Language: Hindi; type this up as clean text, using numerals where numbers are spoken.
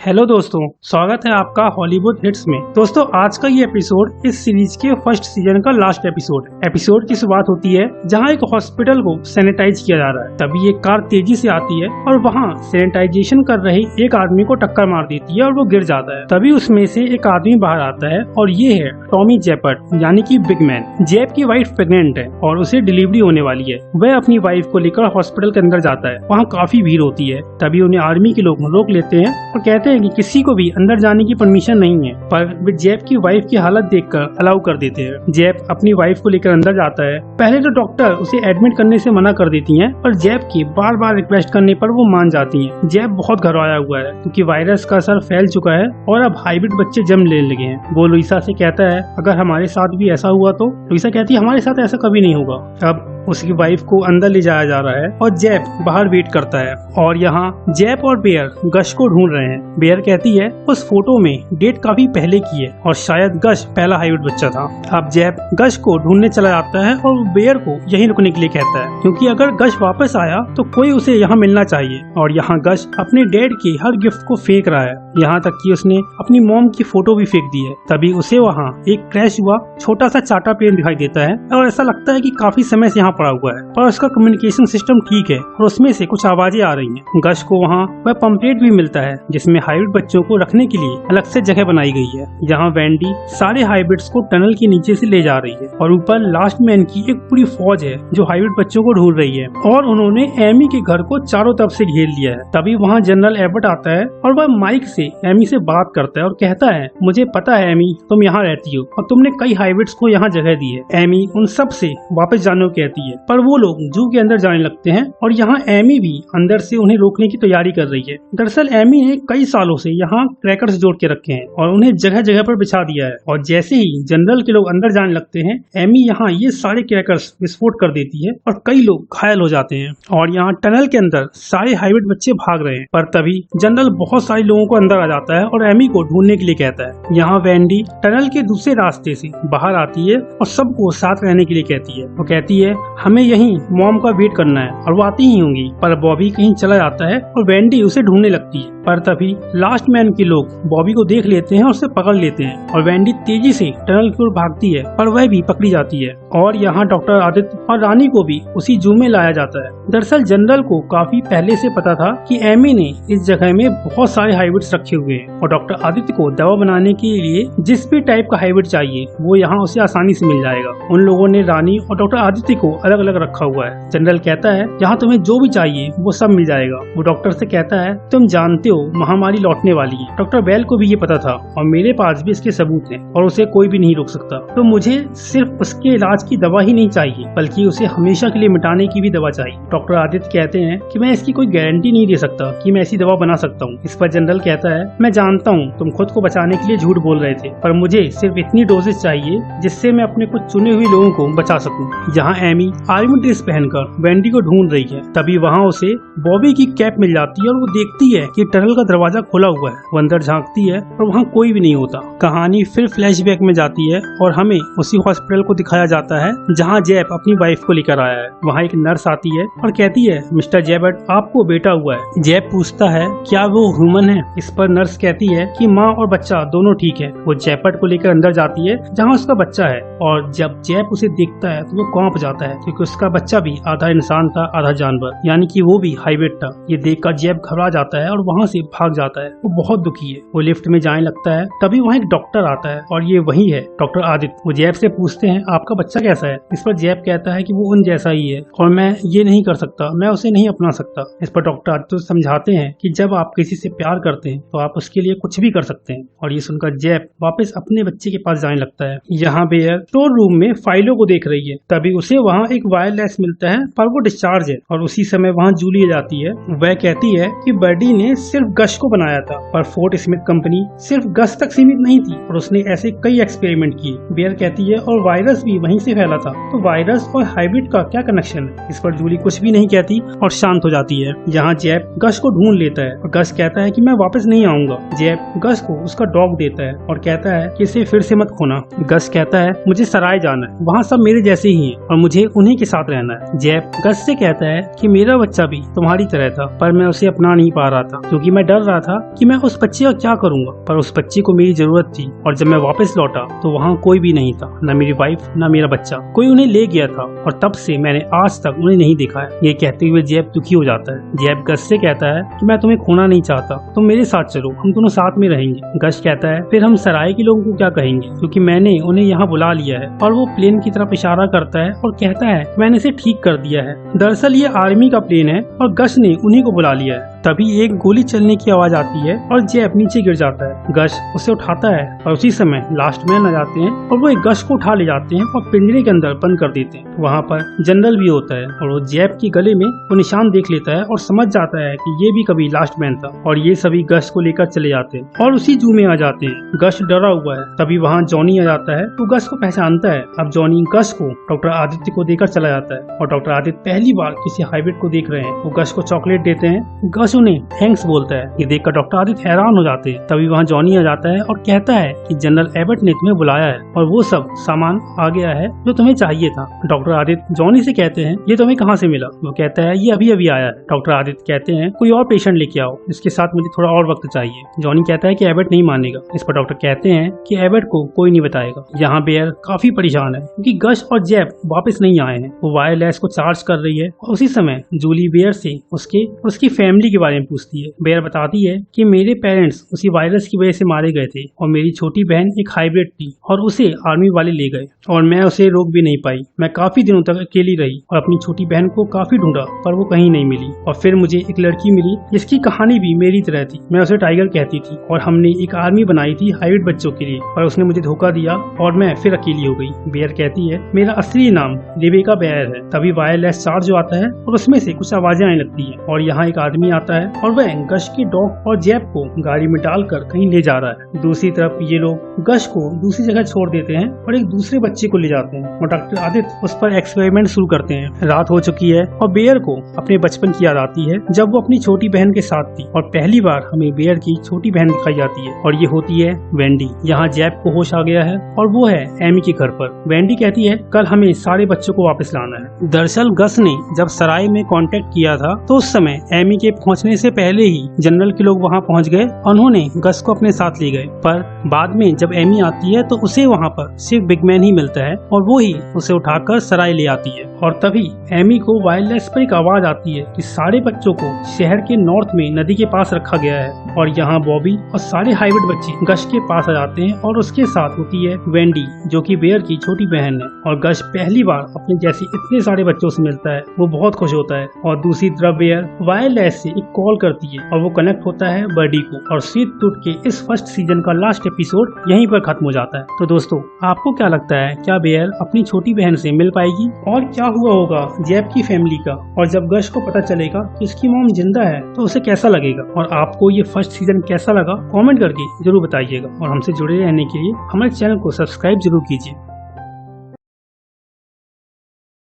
हेलो दोस्तों, स्वागत है आपका हॉलीवुड हिट्स में। दोस्तों, आज का ये एपिसोड इस सीरीज के फर्स्ट सीजन का लास्ट एपिसोड की शुरुआत होती है जहां एक हॉस्पिटल को सैनिटाइज किया जा रहा है। तभी एक कार तेजी से आती है और वहां सैनिटाइजेशन कर रही एक आदमी को टक्कर मार देती है और वो गिर जाता है। तभी उसमें से एक आदमी बाहर आता है और ये है टॉमी जेपर्ट यानी कि बिग मैन। जेब की वाइफ प्रेग्नेंट है और उसे डिलीवरी होने वाली है। वह अपनी वाइफ को लेकर हॉस्पिटल के अंदर जाता है। वहाँ काफी भीड़ होती है। तभी उन्हें आर्मी के लोग रोक लेते हैं और कहते हैं कि किसी को भी अंदर जाने की परमिशन नहीं है, पर वे जेब की वाइफ की हालत देखकर अलाउ कर देते हैं। जेब अपनी वाइफ को लेकर अंदर जाता है। पहले तो डॉक्टर उसे एडमिट करने से मना कर देती हैं, पर जेब की बार बार रिक्वेस्ट करने पर वो मान जाती हैं। जेब बहुत घबराया हुआ है क्योंकि वायरस का असर फैल चुका है और अब हाइब्रिड बच्चे जन्म लेने लगे हैं। वो लुइसा से कहता है अगर हमारे साथ भी ऐसा हुआ तो। लुइसा कहती है हमारे साथ ऐसा कभी नहीं होगा। अब उसकी वाइफ को अंदर ले जाया जा रहा है और जेब बाहर वेट करता है और यहाँ जेब और बेयर गश को ढूंढ रहे हैं। बेयर कहती है उस फोटो में डेट काफी पहले की है और शायद गश पहला हाइब्रिड बच्चा था। अब जेब गश को ढूंढने चला जाता है और बेयर को यहीं रुकने के लिए कहता है क्योंकि अगर गश वापस आया तो कोई उसे यहाँ मिलना चाहिए। और यहाँ गश अपने डैड की हर गिफ्ट को फेंक रहा है, यहाँ तक कि उसने अपनी मॉम की फोटो भी फेंक दी है। तभी उसे वहाँ एक क्रैश हुआ छोटा सा चाटा पेन दिखाई देता है और ऐसा लगता है कि काफी समय से यहाँ पड़ा हुआ है, पर उसका कम्युनिकेशन सिस्टम ठीक है और उसमें से कुछ आवाजें आ रही हैं। गश को वहाँ वह पंपलेट भी मिलता है जिसमें हाइब्रिड बच्चों को रखने के लिए अलग से जगह बनाई गई है। यहाँ वेंडी सारे हाइब्रिड्स को टनल के नीचे से ले जा रही है और ऊपर लास्ट मैन की एक पूरी फौज है जो हाइब्रिड बच्चों को ढूंढ रही है और उन्होंने एमी के घर को चारों तरफ से घेर लिया है। तभी वहाँ जनरल एबर्ट आता है और वह माइक से एमी से बात करता है और कहता है मुझे पता है एमी, तुम यहाँ रहती हो और तुमने कई हाइब्रिड्स को यहाँ जगह दी है। एमी उन सब से वापस जाने को कहती है, पर वो लोग जू के अंदर जाने लगते हैं और यहाँ एमी भी अंदर से उन्हें रोकने की तैयारी कर रही है। दरअसल एमी ने कई सालों से यहाँ क्रैकर्स जोड़ के रखे हैं और उन्हें जगह जगह पर बिछा दिया है और जैसे ही जनरल के लोग अंदर जाने लगते हैं एमी यहाँ ये सारे क्रैकर्स विस्फोट कर देती है और कई लोग घायल हो जाते हैं। और यहाँ टनल के अंदर सारे हाइब्रिड बच्चे भाग रहे हैं, पर तभी जनरल बहुत सारे लोगों को अंदर आ जाता है और एमी को ढूंढने के लिए कहता है। यहाँ वेंडी टनल के दूसरे रास्ते से बाहर आती है और सबको साथ रहने के लिए कहती है। वो कहती है हमें यहीं मॉम का वेट करना है और वो आती ही होंगी, पर बॉबी कहीं चला जाता है और वेंडी उसे ढूंढने लगती है। पर तभी लास्ट मैन के लोग बॉबी को देख लेते हैं और उसे पकड़ लेते हैं और वेंडी तेजी से टनल की ओर भागती है, पर वह भी पकड़ी जाती है। और यहाँ डॉक्टर आदित्य और रानी को भी उसी जू में लाया जाता है। दरअसल जनरल को काफी पहले से पता था कि एमी ने इस जगह में बहुत सारे हाइब्रिड्स रखे हुए हैं और डॉक्टर आदित्य को दवा बनाने के लिए जिस भी टाइप का हाइब्रिड चाहिए वो यहाँ उसे आसानी से मिल जाएगा। उन लोगों ने रानी और डॉक्टर आदित्य को अलग अलग रखा हुआ है। जनरल कहता है यहाँ तुम्हें जो भी चाहिए वो सब मिल जाएगा। वो डॉक्टर से कहता है तुम जानते हो महामारी लौटने वाली है। डॉक्टर बेल को भी ये पता था और मेरे पास भी इसके सबूत हैं और उसे कोई भी नहीं रोक सकता। तो मुझे सिर्फ उसके इलाज की दवा ही नहीं चाहिए बल्कि उसे हमेशा के लिए मिटाने की भी दवा चाहिए। डॉक्टर आदित्य कहते हैं कि मैं इसकी कोई गारंटी नहीं दे सकता कि मैं ऐसी दवा बना सकता हूँ। इस पर जनरल कहता है मैं जानता हूँ तुम खुद को बचाने के लिए झूठ बोल रहे थे, पर मुझे सिर्फ इतनी डोजेज चाहिए जिससे मैं अपने कुछ चुने हुए लोगों को बचा सकूं। यहाँ एमी आर्मी ड्रेस पहनकर वेंडी को ढूंढ रही है। तभी वहाँ उसे बॉबी की कैप मिल जाती है और वो देखती है कि टनल का दरवाजा खुला हुआ है। वो अंदर झांकती है और वहाँ कोई भी नहीं होता। कहानी फिर फ्लैशबैक में जाती है और हमें उसी हॉस्पिटल को दिखाया जाता है जहाँ जेब अपनी वाइफ को लेकर आया है। वहाँ एक नर्स आती है और कहती है मिस्टर जेबर्ट आपको बेटा हुआ है। जेब पूछता है क्या वो ह्यूमन है? इस पर नर्स कहती है कि माँ और बच्चा दोनों ठीक है। वो जेबर्ट को लेकर अंदर जाती है जहाँ उसका बच्चा है और जब जेब उसे देखता है तो वो कांप जाता है क्योंकि उसका बच्चा भी आधा इंसान था आधा जानवर, यानी कि वो भी हाइब्रिड था। ये देखकर जेब घबरा जाता है और वहाँ से भाग जाता है। वो बहुत दुखी है। वो लिफ्ट में जाने लगता है। तभी वहाँ एक डॉक्टर आता है और ये वही है डॉक्टर आदित्य। वो जेब से पूछते हैं आपका बच्चा कैसा है? इस पर जेब कहता है कि वो उन जैसा ही है और मैं ये नहीं कर सकता, मैं उसे नहीं अपना सकता। इस पर डॉक्टर आदित्य समझाते हैं कि जब आप किसी से प्यार करते हैं तो आप उसके लिए कुछ भी कर सकते हैं। और ये सुनकर जेब वापस अपने बच्चे के पास जाने लगता है। यहाँ बेयर स्टोर रूम में फाइलों को देख रही है। तभी उसे वहाँ एक वायरलेस मिलता है, पर वो डिस्चार्ज है और उसी समय वहाँ जूली जाती है। वह कहती है कि बर्डी ने सिर्फ गश को बनाया था, पर फोर्ट स्मिथ कंपनी सिर्फ गश तक सीमित नहीं थी और उसने ऐसे कई एक्सपेरिमेंट किए। बेयर कहती है और वायरस भी वहीं से फैला था, तो वायरस और हाइब्रिड का क्या कनेक्शन है? इस पर जूली कुछ भी नहीं कहती और शांत हो जाती है। यहाँ जेब गश को ढूंढ लेता है और गश कहता है कि मैं वापस नहीं आऊंगा। जेब गश को उसका डॉग देता है और कहता है कि इसे फिर से मत खोना। गश कहता है मुझे सराय जाना है, वहाँ सब मेरे जैसे ही हैं और मुझे उन्हीं के साथ रहना है। जैप गश से कहता है कि मेरा बच्चा भी तुम्हारी तरह था, पर मैं उसे अपना नहीं पा रहा था क्योंकि मैं डर रहा था कि मैं उस बच्चे का क्या करूंगा। पर उस बच्चे को मेरी जरूरत थी और जब मैं वापस लौटा तो वहाँ कोई भी नहीं था, न मेरी वाइफ न मेरा बच्चा। कोई उन्हें ले गया था और तब से मैंने आज तक उन्हें नहीं देखा है। ये कहते हुए जैप दुखी हो जाता है। जैप गश से कहता है कि मैं तुम्हें खोना नहीं चाहता, तुम मेरे साथ चलो, हम दोनों साथ में रहेंगे। गश कहता है फिर हम सराय के लोगों को क्या कहेंगे, क्योंकि मैंने उन्हें यहाँ बुला लिया है। और वो प्लेन की तरफ इशारा करता है और कहता है मैंने इसे ठीक कर दिया है। दरअसल ये आर्मी का प्लेन है और गश ने उन्हीं को बुला लिया है। तभी एक गोली चलने की आवाज आती है और जैप नीचे गिर जाता है। गश उसे उठाता है और उसी समय लास्ट मैन आ जाते हैं और वो एक गश को उठा ले जाते हैं और पिंजरे के अंदर बंद कर देते हैं। वहाँ पर जनरल भी होता है और वो जैप के गले में वो निशान देख लेता है और समझ जाता है कि ये भी कभी लास्ट मैन था। और ये सभी गश को लेकर चले जाते हैं और उसी जू में आ जाते हैं। गश डरा हुआ है। तभी वहाँ जॉनी आ जाता है तो गश को पहचानता है। अब जॉनी गश को डॉक्टर आदित्य को देकर चला जाता है और डॉक्टर आदित्य पहली बार किसी हाइब्रिड को देख रहे हैं। वो गश को चॉकलेट देते हैं। गश उन्हें थैंक्स बोलता है। ये देखकर डॉक्टर आदित्य हैरान हो जाते हैं। तभी वहाँ जॉनी आ जाता है और कहता है कि जनरल एबट ने तुम्हें बुलाया है और वो सब सामान आ गया है जो तुम्हें चाहिए था। डॉक्टर आदित्य जॉनी से कहते हैं ये तुम्हें कहाँ से मिला। वो कहता है ये अभी अभी आया है। डॉक्टर आदित्य कहते हैं कोई और पेशेंट लेके आओ, इसके साथ मुझे थोड़ा और वक्त चाहिए। जॉनी कहता है कि एबट नहीं मानेगा। इस पर डॉक्टर कहते हैं कि एबट को कोई नहीं बताएगा। यहाँ बेयर काफी परेशान है क्योंकि गश और जैप वापस नहीं आए हैं। वो वायरलेस को चार्ज कर रही है और उसी समय जूली बेयर से उसकी फैमिली के बारे में पूछती है। बेयर बताती है कि मेरे पेरेंट्स उसी वायरस की वजह से मारे गए थे और मेरी छोटी बहन एक हाइब्रिड थी और उसे आर्मी वाले ले गए और मैं उसे रोक भी नहीं पाई। मैं काफी दिनों तक अकेली रही और अपनी छोटी बहन को काफी ढूंढा पर वो कहीं नहीं मिली। और फिर मुझे एक लड़की मिली जिसकी कहानी भी मेरी तरह थी। मैं उसे टाइगर कहती थी और हमने एक आर्मी बनाई थी हाइब्रिड बच्चों के लिए, पर उसने मुझे धोखा दिया और मैं फिर अकेली हो गई। बेयर कहती है मेरा असली नाम रेबेका बेयर है। तभी वायरलेस चार्ज आता है और उसमें से कुछ आवाजें आने लगती है और यहाँ एक आदमी आता है और वह गश के डॉग और जैप को गाड़ी में डालकर कहीं ले जा रहा है। दूसरी तरफ ये लोग गश को दूसरी जगह छोड़ देते हैं और एक दूसरे बच्चे को ले जाते हैं और डॉक्टर आदित्य उस पर एक्सपेरिमेंट शुरू करते हैं। रात हो चुकी है और बेयर को अपने बचपन की याद आती है जब वो अपनी छोटी बहन के साथ थी और पहली बार हमें बेयर की छोटी बहन दिखाई जाती है और ये होती है वेंडी। यहाँ जैप को होश आ गया है और वो है एमी के घर पर। वेंडी कहती है कल हमें सारे बच्चों को वापस लाना है। दरअसल गश ने जब सराय में कांटेक्ट किया था तो उस समय एमी के पहुंचने से पहले ही जनरल के लोग वहां पहुंच गए। उन्होंने गश को अपने साथ ले गए, पर बाद में जब एमी आती है तो उसे वहां पर सिर्फ बिगमैन ही मिलता है और वो ही उसे उठाकर सराय ले आती है। और तभी एमी को वायरलेस पर एक आवाज आती है कि सारे बच्चों को शहर के नॉर्थ में नदी के पास रखा गया है। और यहाँ बॉबी और सारे हाइब्रिड बच्चे गश के पास आ जाते हैं और उसके साथ होती है वेंडी जो कि बेयर की छोटी बहन है। और गश पहली बार अपने जैसे इतने सारे बच्चों से मिलता है, वो बहुत खुश होता है। और दूसरी तरफ बेयर वायरलेस से एक कॉल करती है और वो कनेक्ट होता है बर्डी को। और सीट टूट के इस फर्स्ट सीजन का लास्ट एपिसोड यहीं पर खत्म हो जाता है। तो दोस्तों आपको क्या लगता है, क्या बेयर अपनी छोटी बहन से मिल पाएगी और क्या हुआ होगा जैप की फैमिली का? और जब गश को पता चलेगा कि उसकी मॉम जिंदा है तो उसे कैसा लगेगा? और आपको ये फर्स्ट सीजन कैसा लगा कमेंट करके जरूर बताइएगा और हमसे जुड़े रहने के लिए हमारे चैनल को सब्सक्राइब जरूर कीजिए।